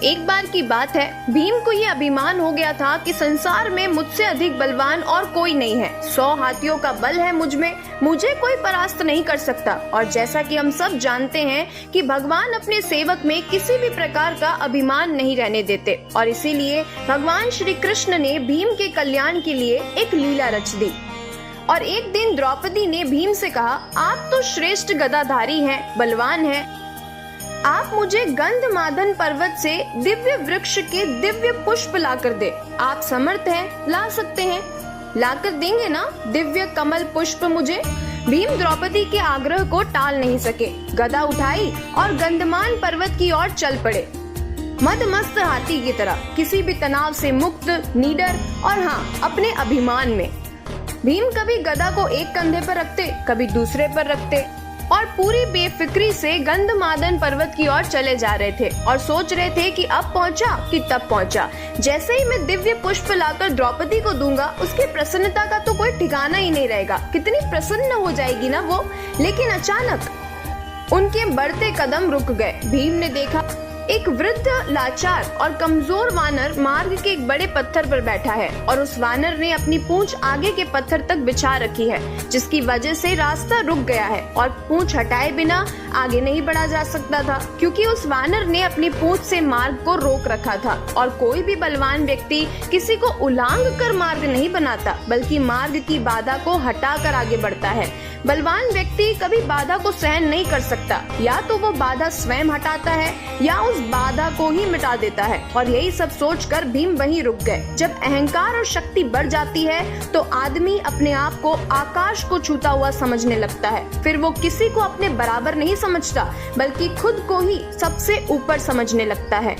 एक बार की बात है, भीम को ये अभिमान हो गया था कि संसार में मुझसे अधिक बलवान और कोई नहीं है। 100 हाथियों का बल है मुझ में, मुझे कोई परास्त नहीं कर सकता। और जैसा कि हम सब जानते हैं कि भगवान अपने सेवक में किसी भी प्रकार का अभिमान नहीं रहने देते, और इसीलिए भगवान श्री कृष्ण ने भीम के कल्याण के लिए एक लीला रच दी। और एक दिन द्रौपदी ने भीम से कहा, आप तो श्रेष्ठ गदाधारी हैं, बलवान हैं। आप मुझे गंधमादन पर्वत से दिव्य वृक्ष के दिव्य पुष्प लाकर दे। आप समर्थ हैं, ला सकते हैं, लाकर देंगे ना दिव्य कमल पुष्प मुझे? भीम द्रौपदी के आग्रह को टाल नहीं सके, गदा उठाई और गंधमान पर्वत की ओर चल पड़े, मदमस्त हाथी की तरह, किसी भी तनाव से मुक्त, निडर और हाँ, अपने अभिमान में। भीम कभी गदा को एक कंधे पर रखते, कभी दूसरे पर रखते और पूरी बेफिक्री से गंधमादन पर्वत की ओर चले जा रहे थे और सोच रहे थे कि अब पहुंचा कि तब पहुंचा। जैसे ही मैं दिव्य पुष्प लाकर द्रौपदी को दूंगा, उसकी प्रसन्नता का तो कोई ठिकाना ही नहीं रहेगा, कितनी प्रसन्न हो जाएगी ना वो। लेकिन अचानक उनके बढ़ते कदम रुक गए। भीम ने देखा एक वृद्ध, लाचार और कमजोर वानर मार्ग के एक बड़े पत्थर पर बैठा है और उस वानर ने अपनी पूंछ आगे के पत्थर तक बिछा रखी है, जिसकी वजह से रास्ता रुक गया है और पूंछ हटाए बिना आगे नहीं बढ़ा जा सकता था, क्योंकि उस वानर ने अपनी पूंछ से मार्ग को रोक रखा था। और कोई भी बलवान व्यक्ति किसी को उलांघ कर मार्ग नहीं बनाता, बल्कि मार्ग की बाधा को हटा कर आगे बढ़ता है। बलवान व्यक्ति कभी बाधा को सहन नहीं कर सकता, या तो वो बाधा स्वयं हटाता है या उस बाधा को ही मिटा देता है। और यही सब सोचकर भीम वहीं रुक गए। जब अहंकार और शक्ति बढ़ जाती है तो आदमी अपने आप को आकाश को छूता हुआ समझने लगता है। फिर वो किसी को अपने बराबर नहीं समझता, बल्कि खुद को ही सबसे ऊपर समझने लगता है।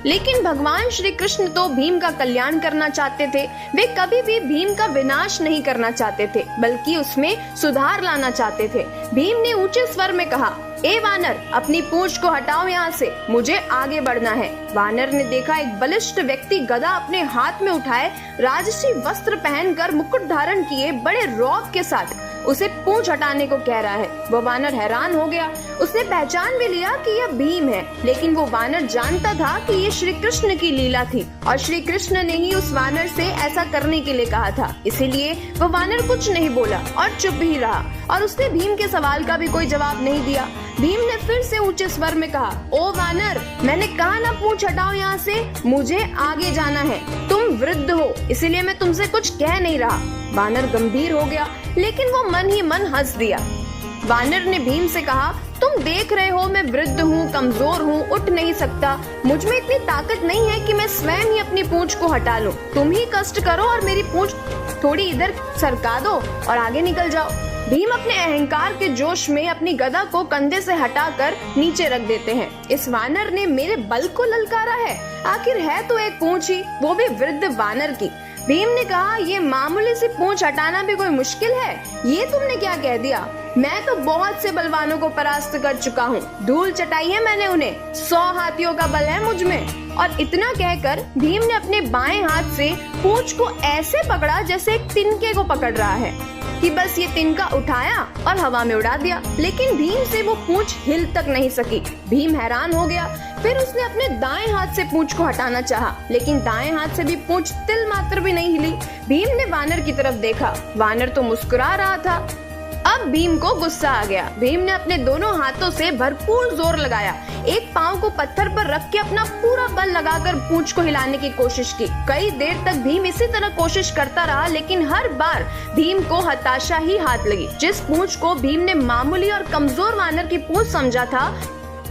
लेकिन भगवान श्री कृष्ण तो भीम का कल्याण करना चाहते थे। वे कभी भी भीम का विनाश नहीं करना चाहते थे, बल्कि उसमें सुधार लाना चाहते थे। भीम ने ऊंचे स्वर में कहा, ए वानर, अपनी पूंछ को हटाओ यहाँ से, मुझे आगे बढ़ना है। वानर ने देखा एक बलिष्ठ व्यक्ति गदा अपने हाथ में उठाए, राजसी वस्त्र पहनकर, मुकुट धारण किए, बड़े रौब के साथ उसे पूंछ हटाने को कह रहा है। वो वानर हैरान हो गया। उसने पहचान भी लिया कि यह भीम है, लेकिन वो वानर जानता था कि ये श्री कृष्ण की लीला थी और श्री कृष्ण ने ही उस वानर से ऐसा करने के लिए कहा था। इसीलिए वो वानर कुछ नहीं बोला और चुप ही रहा, और उसने भीम के सवाल का भी कोई जवाब नहीं दिया। भीम ने फिर से ऊंचे स्वर में कहा, ओ वानर, मैंने कहा ना पूंछ हटाओ यहाँ से, मुझे आगे जाना है। तुम वृद्ध हो, इसीलिए मैं तुमसे कुछ कह नहीं रहा। वानर गंभीर हो गया, लेकिन वो मन ही मन हंस दिया। वानर ने भीम से कहा, तुम देख रहे हो मैं वृद्ध हूँ, कमजोर हूँ, उठ नहीं सकता। मुझ में इतनी ताकत नहीं है कि मैं स्वयं ही अपनी पूंछ को हटा लूं। तुम ही कष्ट करो और मेरी पूंछ थोड़ी इधर सरका दो और आगे निकल जाओ। भीम अपने अहंकार के जोश में अपनी गदा को कंधे से हटाकर नीचे रख देते हैं। इस वानर ने मेरे बल को ललकारा है, आखिर है तो एक पूंछ ही, वो भी वृद्ध वानर की। भीम ने कहा, ये मामूली सी पूंछ हटाना भी कोई मुश्किल है? ये तुमने क्या कह दिया? मैं तो बहुत से बलवानों को परास्त कर चुका हूँ, धूल चटाई है मैंने उन्हें। 100 हाथियों का बल है मुझ में। और इतना कहकर भीम ने अपने बाएं हाथ से पूंछ को ऐसे पकड़ा जैसे एक तिनके को पकड़ रहा है, कि बस ये तिनका उठाया और हवा में उड़ा दिया। लेकिन भीम से वो पूंछ हिल तक नहीं सकी। भीम हैरान हो गया। फिर उसने अपने दाएं हाथ से पूंछ को हटाना चाहा, लेकिन दाएं हाथ से भी पूंछ तिल मात्र भी नहीं हिली। भीम ने वानर की तरफ देखा, वानर तो मुस्कुरा रहा था। अब भीम को गुस्सा आ गया। भीम ने अपने दोनों हाथों से भरपूर जोर लगाया, एक पांव को पत्थर पर रख के अपना पूरा बल लगाकर पूंछ को हिलाने की कोशिश की। कई देर तक भीम इसी तरह कोशिश करता रहा, लेकिन हर बार भीम को हताशा ही हाथ लगी। जिस पूंछ को भीम ने मामूली और कमजोर वानर की पूंछ समझा था,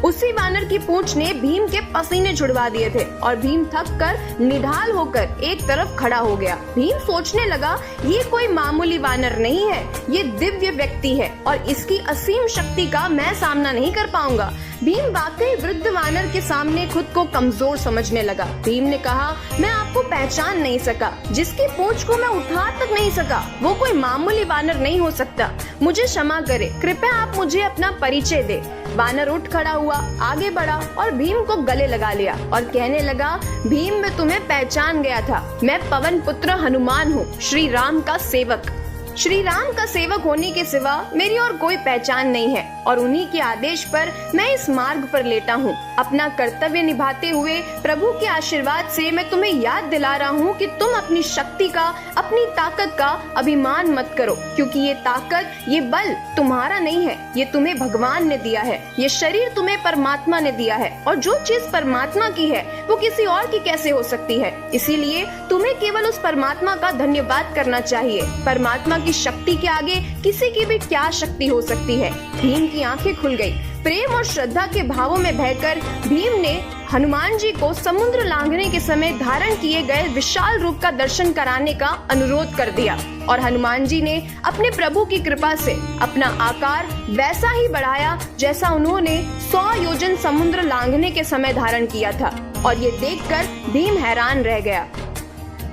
उसी वानर की पूंछ ने भीम के पसीने छुड़वा दिए थे और भीम थक कर निढाल होकर एक तरफ खड़ा हो गया। भीम सोचने लगा, ये कोई मामूली वानर नहीं है, ये दिव्य व्यक्ति है और इसकी असीम शक्ति का मैं सामना नहीं कर पाऊंगा। भीम वाकई वृद्ध वानर के सामने खुद को कमजोर समझने लगा। भीम ने कहा, मैं आपको पहचान नहीं सका, जिसकी पूंछ को मैं उठा तक नहीं सका, वो कोई मामूली वानर नहीं हो सकता। मुझे क्षमा करे, कृपया आप मुझे अपना परिचय दे। वानर उठ खड़ा हुआ, आगे बढ़ा और भीम को गले लगा लिया और कहने लगा, भीम, मैं तुम्हें पहचान गया था। मैं पवन पुत्र हनुमान हूँ, श्री राम का सेवक। श्री राम का सेवक होने के सिवा मेरी और कोई पहचान नहीं है। और उन्हीं के आदेश पर मैं इस मार्ग पर लेटा हूँ। अपना कर्तव्य निभाते हुए प्रभु के आशीर्वाद से मैं तुम्हें याद दिला रहा हूँ कि तुम अपनी शक्ति का, अपनी ताकत का अभिमान मत करो, क्योंकि ये ताकत, ये बल तुम्हारा नहीं है, ये तुम्हें भगवान ने दिया है। ये शरीर तुम्हें परमात्मा ने दिया है, और जो चीज परमात्मा की है वो किसी और की कैसे हो सकती है। इसीलिए तुम्हें केवल उस परमात्मा का धन्यवाद करना चाहिए। परमात्मा की शक्ति के आगे किसी की भी क्या शक्ति हो सकती है। भीम की आंखें खुल गई। प्रेम और श्रद्धा के भावों में बहकर भीम ने हनुमान जी को समुद्र लांघने के समय धारण किए गए विशाल रूप का दर्शन कराने का अनुरोध कर दिया, और हनुमान जी ने अपने प्रभु की कृपा से अपना आकार वैसा ही बढ़ाया जैसा उन्होंने 100 योजन समुद्र लांघने के समय धारण किया था। और ये देखकर भीम हैरान रह गया।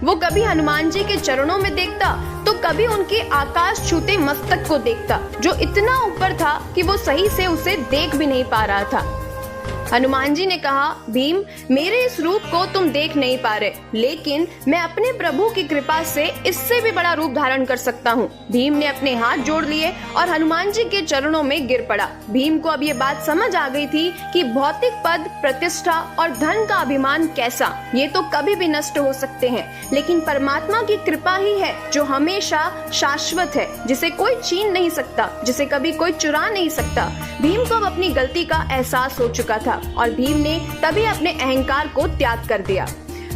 वो कभी हनुमान जी के चरणों में देखता तो कभी उनके आकाश छूते मस्तक को देखता, जो इतना ऊपर था कि वो सही से उसे देख भी नहीं पा रहा था। हनुमान जी ने कहा, भीम, मेरे इस रूप को तुम देख नहीं पा रहे, लेकिन मैं अपने प्रभु की कृपा से इससे भी बड़ा रूप धारण कर सकता हूँ। भीम ने अपने हाथ जोड़ लिए और हनुमान जी के चरणों में गिर पड़ा। भीम को अब ये बात समझ आ गई थी कि भौतिक पद, प्रतिष्ठा और धन का अभिमान कैसा, ये तो कभी भी नष्ट हो सकते हैं, लेकिन परमात्मा की कृपा ही है जो हमेशा शाश्वत है, जिसे कोई छीन नहीं सकता, जिसे कभी कोई चुरा नहीं सकता। भीम को अब अपनी गलती का एहसास हो चुका था और भीम ने तभी अपने अहंकार को त्याग कर दिया।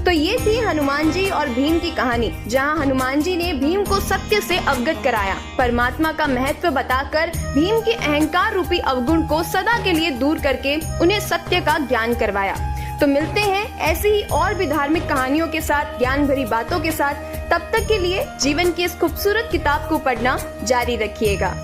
तो ये थी हनुमान जी और भीम की कहानी, जहां हनुमान जी ने भीम को सत्य से अवगत कराया, परमात्मा का महत्व बताकर भीम के अहंकार रूपी अवगुण को सदा के लिए दूर करके उन्हें सत्य का ज्ञान करवाया। तो मिलते हैं ऐसी ही और भी धार्मिक कहानियों के साथ, ज्ञान भरी बातों के साथ। तब तक के लिए जीवन की इस खूबसूरत किताब को पढ़ना जारी रखिएगा।